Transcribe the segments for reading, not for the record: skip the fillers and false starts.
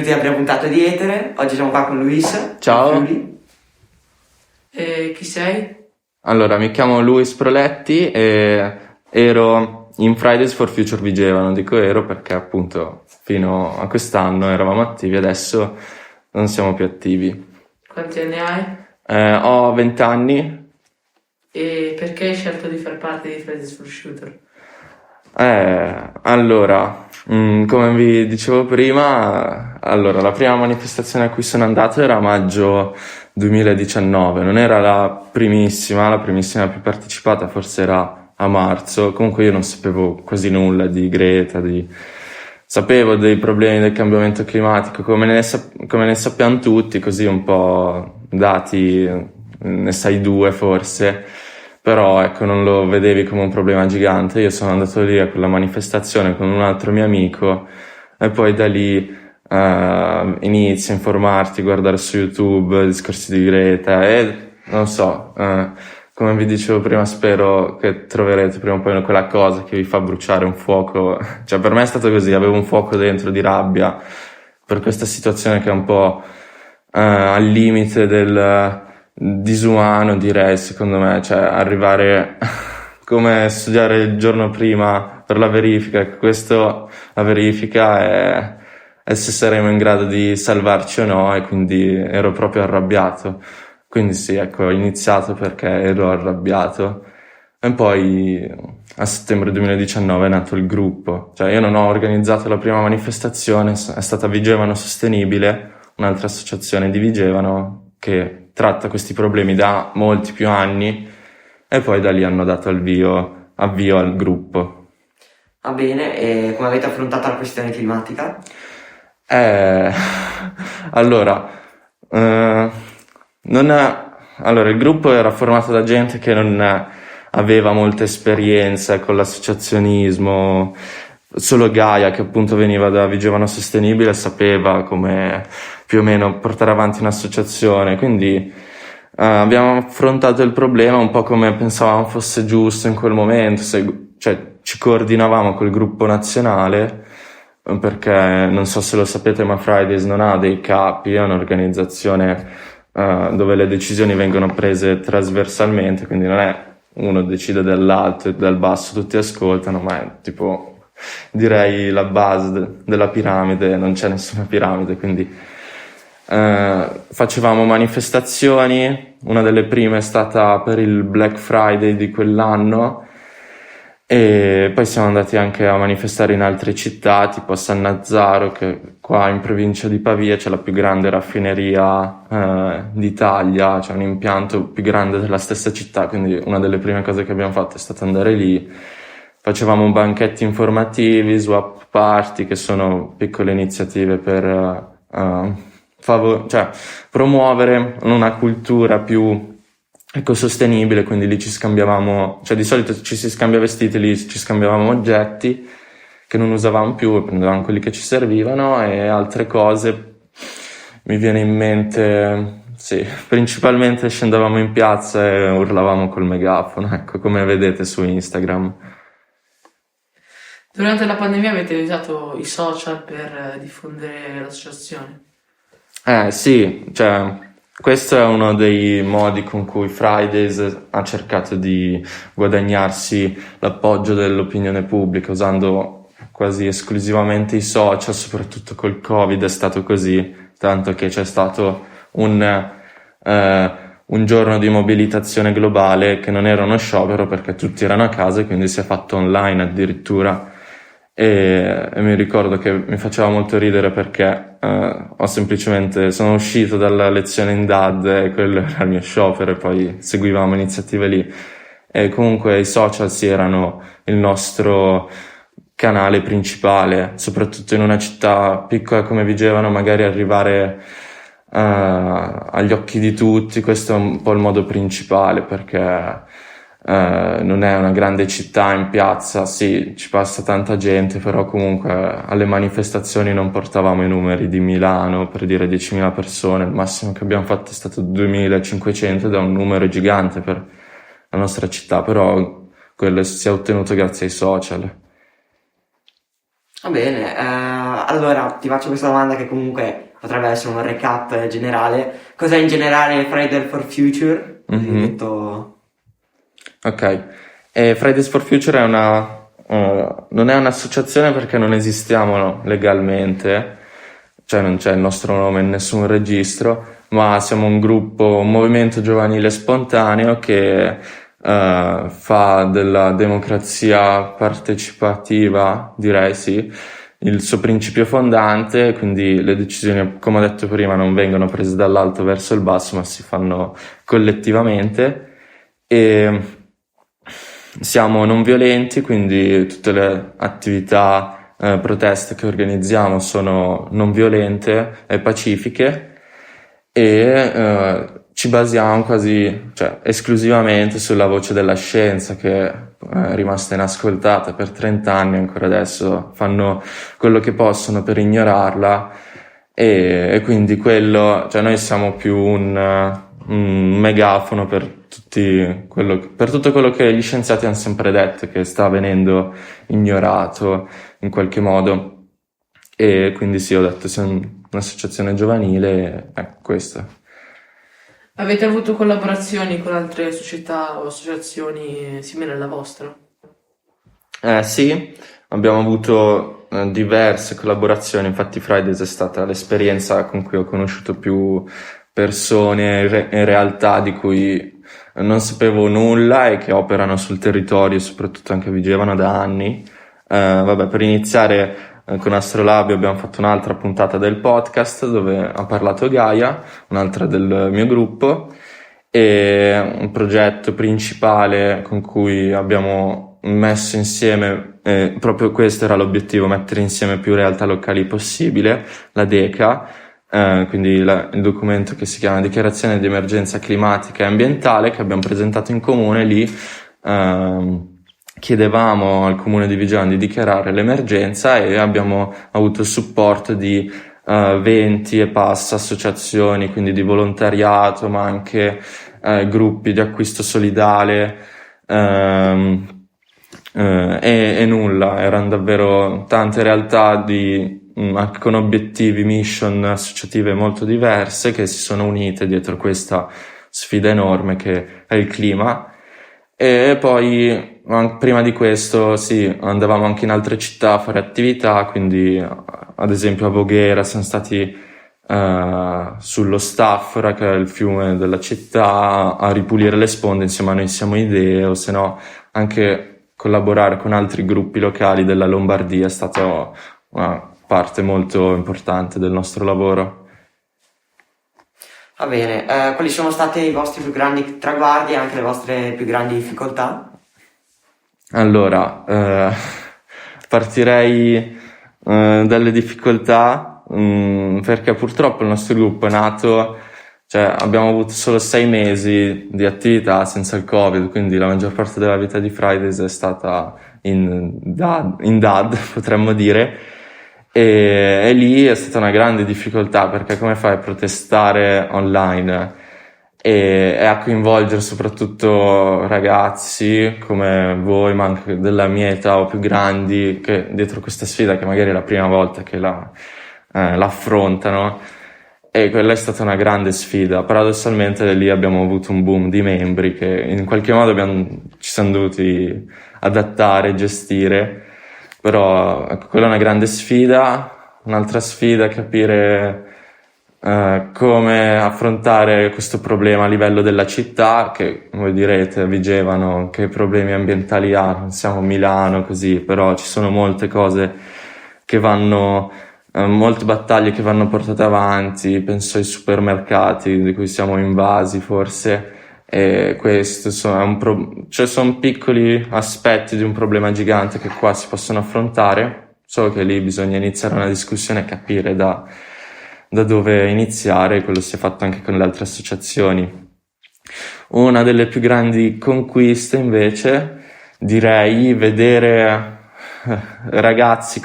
benvenuti alla prima puntata di Etere. Oggi siamo qua con Luis. Ciao. E chi sei? Allora, mi chiamo Luis Proletti e ero in Fridays for Future Vigevano. Dico ero perché appunto fino a quest'anno eravamo attivi, adesso non siamo più attivi. Quanti anni hai? Ho 20 anni. E perché hai scelto di far parte di Fridays for Future? Allora, come vi dicevo prima, la prima manifestazione a cui sono andato era a maggio 2019, non era la primissima più partecipata forse era a marzo. Comunque io non sapevo quasi nulla di Greta, sapevo dei problemi del cambiamento climatico come ne sappiamo tutti, così un po' dati, ne sai due forse. Però ecco, non lo vedevi come un problema gigante. Io sono andato lì a quella manifestazione con un altro mio amico e poi da lì inizi a informarti, guardare su YouTube discorsi di Greta e non so, come vi dicevo prima, spero che troverete prima o poi quella cosa che vi fa bruciare un fuoco. Cioè per me è stato così, avevo un fuoco dentro di rabbia per questa situazione che è un po' al limite del disumano, direi, secondo me. Cioè arrivare come studiare il giorno prima per la verifica, la verifica è se saremo in grado di salvarci o no, e quindi ero proprio arrabbiato. Quindi sì, ecco, ho iniziato perché ero arrabbiato e poi a settembre 2019 è nato il gruppo. Cioè io non ho organizzato la prima manifestazione, è stata Vigevano Sostenibile, un'altra associazione di Vigevano che tratta questi problemi da molti più anni, e poi da lì hanno dato avvio al gruppo. Va bene, e come avete affrontato la questione climatica? Il gruppo era formato da gente che non aveva molta esperienza con l'associazionismo. Solo Gaia, che appunto veniva da Vigevano Sostenibile, sapeva come più o meno portare avanti un'associazione, quindi abbiamo affrontato il problema un po' come pensavamo fosse giusto in quel momento, cioè ci coordinavamo col gruppo nazionale, perché non so se lo sapete, ma Fridays non ha dei capi, è un'organizzazione dove le decisioni vengono prese trasversalmente, quindi non è uno decide dall'alto e dal basso tutti ascoltano, ma è tipo, direi, la base della piramide, non c'è nessuna piramide, quindi facevamo manifestazioni. Una delle prime è stata per il Black Friday di quell'anno, e poi siamo andati anche a manifestare in altre città, tipo a Sannazzaro, che qua in provincia di Pavia c'è la più grande raffineria d'Italia, c'è un impianto più grande della stessa città, quindi una delle prime cose che abbiamo fatto è stata andare lì. Facevamo banchetti informativi, swap party, che sono piccole iniziative per promuovere una cultura più ecosostenibile, quindi lì ci scambiavamo, cioè di solito ci si scambia vestiti, lì ci scambiavamo oggetti che non usavamo più e prendevamo quelli che ci servivano, e altre cose mi viene in mente, sì, principalmente scendevamo in piazza e urlavamo col megafono, ecco, come vedete su Instagram. Durante la pandemia avete usato i social per diffondere l'associazione? Sì, cioè questo è uno dei modi con cui Fridays ha cercato di guadagnarsi l'appoggio dell'opinione pubblica, usando quasi esclusivamente i social. Soprattutto col Covid è stato così, tanto che c'è stato un giorno di mobilitazione globale che non era uno sciopero perché tutti erano a casa, e quindi si è fatto online addirittura. E mi ricordo che mi faceva molto ridere perché sono uscito dalla lezione in DAD e quello era il mio sciopero, e poi seguivamo iniziative lì, e comunque i social sì erano il nostro canale principale, soprattutto in una città piccola come Vigevano. Magari arrivare agli occhi di tutti, questo è un po' il modo principale, perché non è una grande città. In piazza sì, ci passa tanta gente, però comunque alle manifestazioni non portavamo i numeri di Milano, per dire 10.000 persone. Il massimo che abbiamo fatto è stato 2.500, ed è un numero gigante per la nostra città, però quello si è ottenuto grazie ai social. Va bene, allora ti faccio questa domanda che comunque potrebbe essere un recap generale. Cos'è in generale Friday for Future? Così Mhm. detto... Ok, Fridays for Future non è un'associazione perché non esistiamo legalmente, cioè non c'è il nostro nome in nessun registro, ma siamo un gruppo, un movimento giovanile spontaneo che fa della democrazia partecipativa, direi sì, il suo principio fondante, quindi le decisioni, come ho detto prima, non vengono prese dall'alto verso il basso, ma si fanno collettivamente. E siamo non violenti, quindi tutte le attività, proteste che organizziamo sono non violente e pacifiche e ci basiamo quasi, cioè, esclusivamente sulla voce della scienza che è rimasta inascoltata per 30 anni, ancora adesso fanno quello che possono per ignorarla e quindi quello, cioè noi siamo più un megafono per per tutto quello che gli scienziati hanno sempre detto, che sta venendo ignorato in qualche modo. E quindi sì, ho detto, siamo un'associazione giovanile, questo. Avete avuto collaborazioni con altre società o associazioni simili alla vostra? Sì, abbiamo avuto diverse collaborazioni, infatti Fridays è stata l'esperienza con cui ho conosciuto più persone in realtà di cui non sapevo nulla e che operano sul territorio, soprattutto anche Vigevano da anni. Vabbè, per iniziare con Astrolabio abbiamo fatto un'altra puntata del podcast dove ha parlato Gaia, un'altra del mio gruppo, e un progetto principale con cui abbiamo messo insieme, proprio questo era l'obiettivo, mettere insieme più realtà locali possibile, la DECA, quindi il documento che si chiama Dichiarazione di emergenza climatica e ambientale che abbiamo presentato in comune lì. Chiedevamo al comune di Vigevano di dichiarare l'emergenza e abbiamo avuto il supporto di 20 e passa associazioni, quindi di volontariato, ma anche gruppi di acquisto solidale, e nulla, erano davvero tante realtà anche con obiettivi, mission associative molto diverse che si sono unite dietro questa sfida enorme che è il clima. E poi prima di questo sì, andavamo anche in altre città a fare attività, quindi ad esempio a Voghera siamo stati sullo Staffora, che è il fiume della città, a ripulire le sponde insieme a Noi Siamo Idee, o se no anche collaborare con altri gruppi locali della Lombardia è stata una parte molto importante del nostro lavoro. Va bene, quali sono stati i vostri più grandi traguardi e anche le vostre più grandi difficoltà? Allora, partirei dalle difficoltà, perché purtroppo il nostro gruppo è nato, cioè abbiamo avuto solo 6 mesi di attività senza il Covid, quindi la maggior parte della vita di Fridays è stata in DAD, potremmo dire, e lì è stata una grande difficoltà perché come fai a protestare online e a coinvolgere soprattutto ragazzi come voi, ma anche della mia età o più grandi, che dietro questa sfida che magari è la prima volta che l'affrontano. E quella è stata una grande sfida. Paradossalmente lì abbiamo avuto un boom di membri che in qualche modo ci siamo dovuti adattare, gestire. Però ecco, quella è una grande sfida. Un'altra sfida è capire come affrontare questo problema a livello della città, che voi direte, Vigevano, che problemi ambientali ha, non siamo a Milano così, però ci sono molte cose che vanno, molte battaglie che vanno portate avanti, penso ai supermercati di cui siamo invasi forse, e questo cioè sono piccoli aspetti di un problema gigante che qua si possono affrontare, solo che lì bisogna iniziare una discussione e capire da dove iniziare, quello si è fatto anche con le altre associazioni. Una delle più grandi conquiste invece direi vedere ragazzi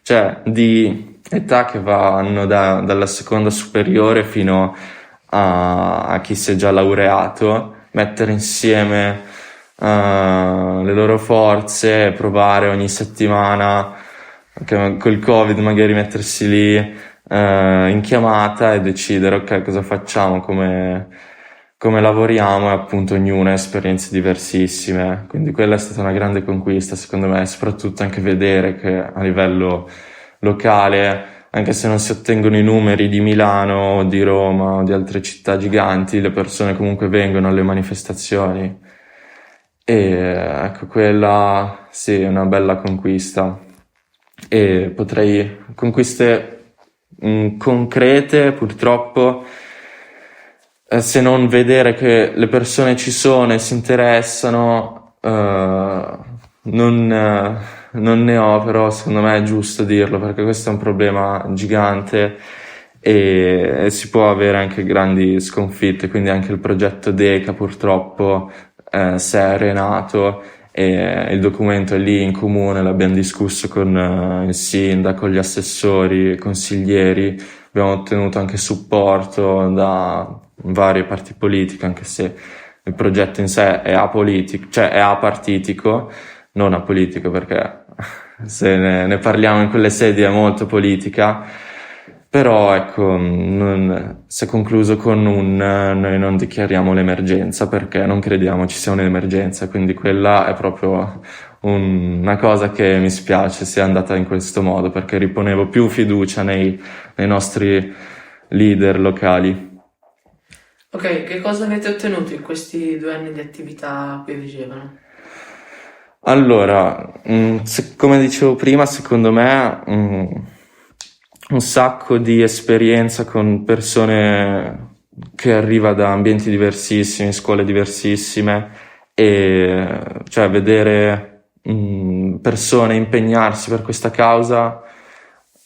cioè di età che vanno dalla seconda superiore fino a chi si è già laureato, mettere insieme le loro forze, provare ogni settimana col Covid magari mettersi lì in chiamata e decidere ok cosa facciamo, come lavoriamo, e appunto ognuno ha esperienze diversissime, quindi quella è stata una grande conquista secondo me, e soprattutto anche vedere che a livello locale, anche se non si ottengono i numeri di Milano o di Roma o di altre città giganti, le persone comunque vengono alle manifestazioni. E ecco, quella sì, è una bella conquista. E conquiste concrete, purtroppo, se non vedere che le persone ci sono e si interessano, non ne ho, però secondo me è giusto dirlo perché questo è un problema gigante e si può avere anche grandi sconfitte, quindi anche il progetto DECA purtroppo si è arenato e il documento è lì in comune, l'abbiamo discusso con il sindaco, gli assessori, i consiglieri, abbiamo ottenuto anche supporto da varie parti politiche, anche se il progetto in sé è apolitico, cioè è apartitico, non apolitico, perché se ne parliamo in quelle sedi è molto politica, però ecco, si è concluso con noi non dichiariamo l'emergenza perché non crediamo ci sia un'emergenza, quindi quella è proprio una cosa che mi spiace sia andata in questo modo, perché riponevo più fiducia nei nostri leader locali. Ok, che cosa avete ottenuto in questi 2 anni di attività a Pieve Vigevano? Allora, come dicevo prima, secondo me un sacco di esperienza con persone che arriva da ambienti diversissimi, scuole diversissime, e cioè vedere persone impegnarsi per questa causa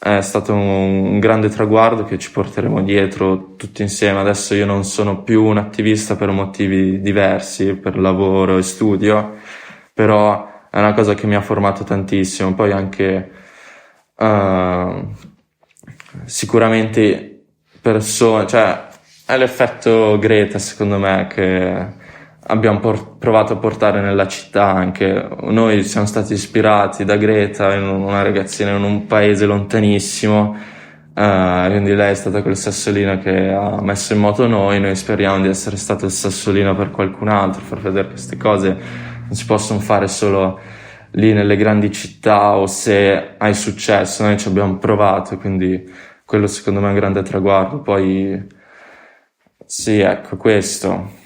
è stato un grande traguardo che ci porteremo dietro tutti insieme. Adesso io non sono più un attivista per motivi diversi, per lavoro e studio, però è una cosa che mi ha formato tantissimo. Poi anche sicuramente persone, cioè è l'effetto Greta secondo me che abbiamo provato a portare nella città. Anche noi siamo stati ispirati da Greta, una ragazzina in un paese lontanissimo, quindi lei è stata quel sassolino che ha messo in moto noi speriamo di essere stato il sassolino per qualcun altro, far vedere che queste cose non si possono fare solo lì nelle grandi città o se hai successo. Noi ci abbiamo provato, quindi quello secondo me è un grande traguardo. Poi sì, ecco, questo.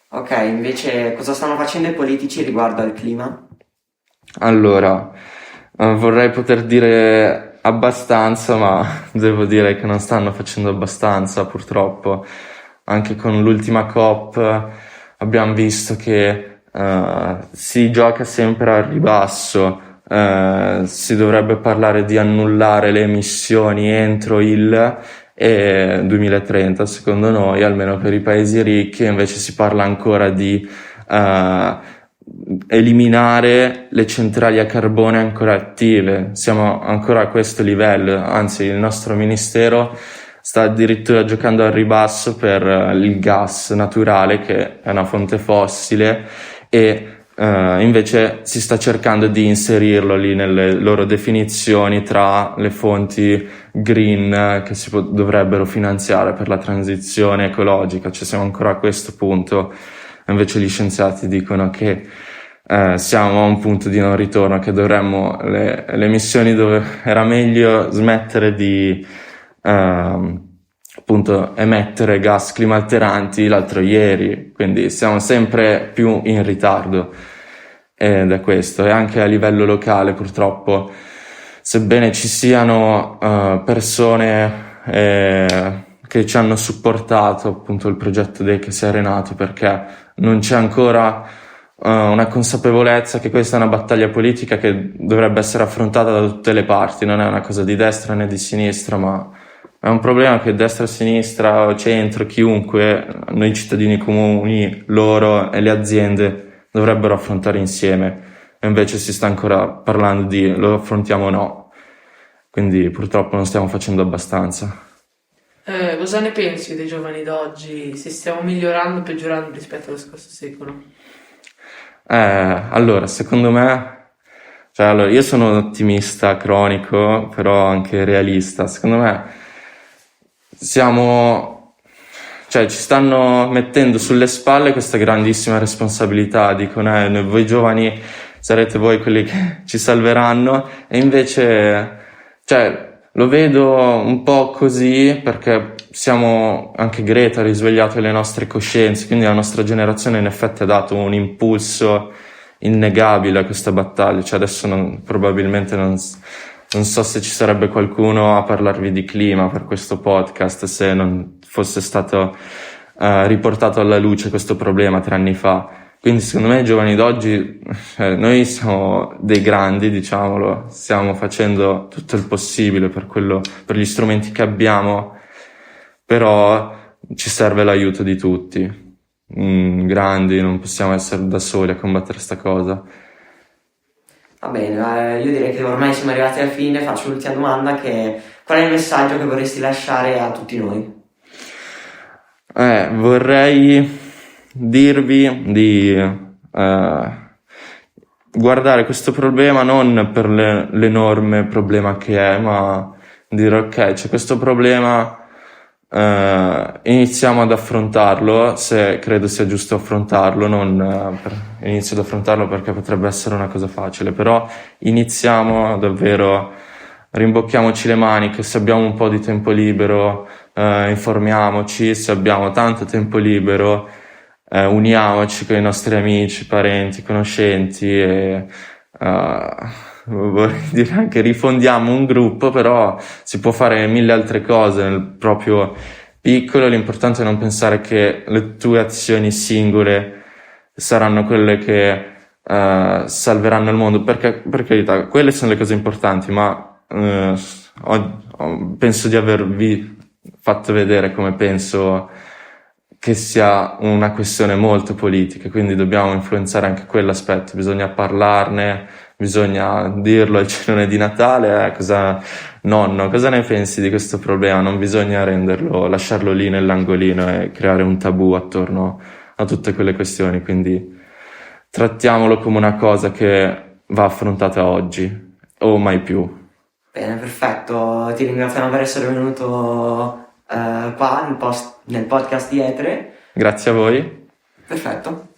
Ok, invece cosa stanno facendo i politici riguardo al clima? Allora, vorrei poter dire abbastanza, ma devo dire che non stanno facendo abbastanza, purtroppo. Anche con l'ultima COP abbiamo visto che si gioca sempre al ribasso. Si dovrebbe parlare di annullare le emissioni entro il 2030, secondo noi, almeno per i paesi ricchi, e invece si parla ancora di eliminare le centrali a carbone ancora attive. Siamo ancora a questo livello, anzi il nostro ministero sta addirittura giocando al ribasso per il gas naturale, che è una fonte fossile, e invece si sta cercando di inserirlo lì nelle loro definizioni tra le fonti green che dovrebbero finanziare per la transizione ecologica. Cioè siamo ancora a questo punto, invece gli scienziati dicono che siamo a un punto di non ritorno, che dovremmo le emissioni, dove era meglio smettere di appunto emettere gas climalteranti l'altro ieri, quindi siamo sempre più in ritardo, ed è questo. E anche a livello locale purtroppo, sebbene ci siano persone che ci hanno supportato, appunto il progetto DECA si è arenato perché non c'è ancora una consapevolezza che questa è una battaglia politica che dovrebbe essere affrontata da tutte le parti, non è una cosa di destra né di sinistra, ma è un problema che destra, sinistra, centro, chiunque, noi cittadini comuni, loro e le aziende dovrebbero affrontare insieme, e invece si sta ancora parlando di lo affrontiamo o no, quindi purtroppo non stiamo facendo abbastanza. Cosa ne pensi dei giovani d'oggi? Se stiamo migliorando o peggiorando rispetto allo scorso secolo? Allora, secondo me Cioè, allora, io sono un ottimista cronico, però anche realista. Secondo me cioè, ci stanno mettendo sulle spalle questa grandissima responsabilità. Dicono, voi giovani sarete voi quelli che ci salveranno, e invece, cioè, lo vedo un po' così perché anche Greta ha risvegliato le nostre coscienze, quindi la nostra generazione in effetti ha dato un impulso innegabile a questa battaglia. Cioè adesso probabilmente non so se ci sarebbe qualcuno a parlarvi di clima per questo podcast se non fosse stato riportato alla luce questo problema 3 anni fa. Quindi secondo me i giovani d'oggi, noi siamo dei grandi, diciamolo, stiamo facendo tutto il possibile per gli strumenti che abbiamo, però ci serve l'aiuto di tutti. Grandi, non possiamo essere da soli a combattere sta cosa. Va bene, io direi che ormai siamo arrivati alla fine. Faccio l'ultima domanda, qual è il messaggio che vorresti lasciare a tutti noi? Vorrei dirvi di guardare questo problema non per l'enorme problema che è, ma dire ok, c'è questo problema, iniziamo ad affrontarlo, se credo sia giusto affrontarlo, non inizio ad affrontarlo perché potrebbe essere una cosa facile, però iniziamo davvero, rimbocchiamoci le maniche. Se abbiamo un po' di tempo libero, informiamoci. Se abbiamo tanto tempo libero, uniamoci con i nostri amici, parenti, conoscenti e vorrei dire anche rifondiamo un gruppo, però si può fare 1000 altre cose nel proprio piccolo. L'importante è non pensare che le tue azioni singole saranno quelle che salveranno il mondo, perché per carità quelle sono le cose importanti, ma penso di avervi fatto vedere come penso che sia una questione molto politica, quindi dobbiamo influenzare anche quell'aspetto. Bisogna parlarne, bisogna dirlo al cenone di Natale. Nonno, cosa ne pensi di questo problema? Non bisogna lasciarlo lì nell'angolino e creare un tabù attorno a tutte quelle questioni, quindi trattiamolo come una cosa che va affrontata oggi o mai più. Bene, perfetto. Ti ringraziamo per essere venuto qua nel podcast di Etere. Grazie a voi. Perfetto.